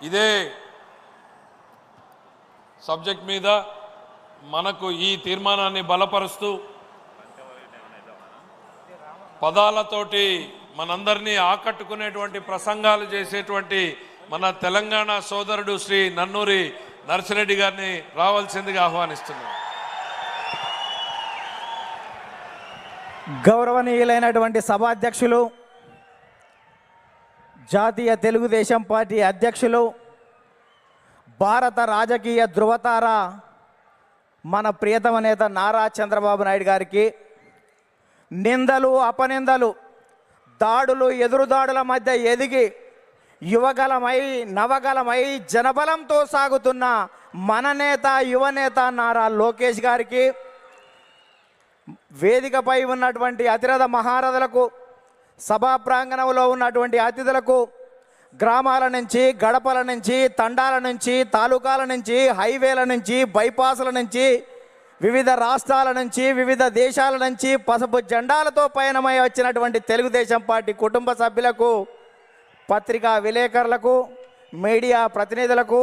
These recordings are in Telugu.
ఇదే సబ్జెక్ట్ మీద మనకు ఈ తీర్మానాన్ని బలపరుస్తూ పదాలతోటి మనందరినీ ఆకట్టుకునేటువంటి ప్రసంగాలు చేసేటువంటి మన తెలంగాణ సోదరుడు శ్రీ నన్నూరి నర్సిరెడ్డి గారిని రావాల్సిందిగా ఆహ్వానిస్తున్నాం. గౌరవనీయులైనటువంటి సభాధ్యక్షులు, జాతీయ తెలుగుదేశం పార్టీ అధ్యక్షులు, భారత రాజకీయ ధృవతార మన ప్రియతమ నేత నారా చంద్రబాబు నాయుడు గారికి నిందలు, అపనిందలు, దాడులు, ఎదురుదాడుల మధ్య ఎదిగి యువగలమై నవగలమై జనబలంతో సాగుతున్న మన నేత, యువనేత నారా లోకేష్ గారికి, వేదికపై ఉన్నటువంటి అతిరథ మహారథులకు, సభా ప్రాంగణంలో ఉన్నటువంటి అతిథులకు, గ్రామాల నుంచి, గడపల నుంచి, తండాల నుంచి, తాలూకాల నుంచి, హైవేల నుంచి, బైపాసుల నుంచి, వివిధ రాష్ట్రాల నుంచి, వివిధ దేశాల నుంచి పసుపు జెండాలతో పయనమై వచ్చినటువంటి తెలుగుదేశం పార్టీ కుటుంబ సభ్యులకు, పత్రికా విలేకరులకు, మీడియా ప్రతినిధులకు,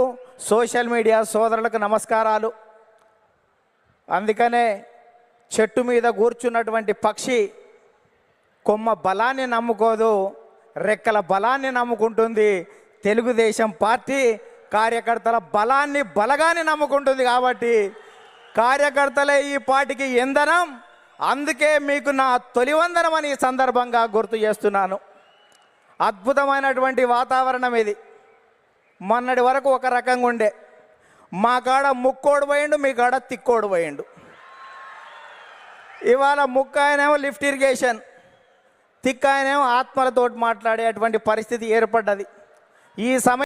సోషల్ మీడియా సోదరులకు నమస్కారాలు. అందుకనే చెట్టు మీద కూర్చున్నటువంటి పక్షి కొమ్మ బలాన్ని నమ్ముకోదు, రెక్కల బలాన్ని నమ్ముకుంటుంది. తెలుగుదేశం పార్టీ కార్యకర్తల బలగాన్ని నమ్ముకుంటుంది. కాబట్టి కార్యకర్తలే ఈ పార్టీకి ఇంధనం. అందుకే మీకు నా తొలి వందనం అని ఈ సందర్భంగా గుర్తు చేస్తున్నాను. అద్భుతమైనటువంటి వాతావరణం ఇది. మొన్నటి వరకు ఒక రకంగా ఉండే, మా కాడ ముక్కోడు పోయిండు, మీ కాడ తిక్కోడు పోయిండు. ఇవాళ ముక్క ఆయనేమో లిఫ్ట్ ఇరిగేషన్, తిక్క ఆయనేమో ఆత్మలతోటి మాట్లాడేటువంటి పరిస్థితి ఏర్పడ్డది. ఈ సమయం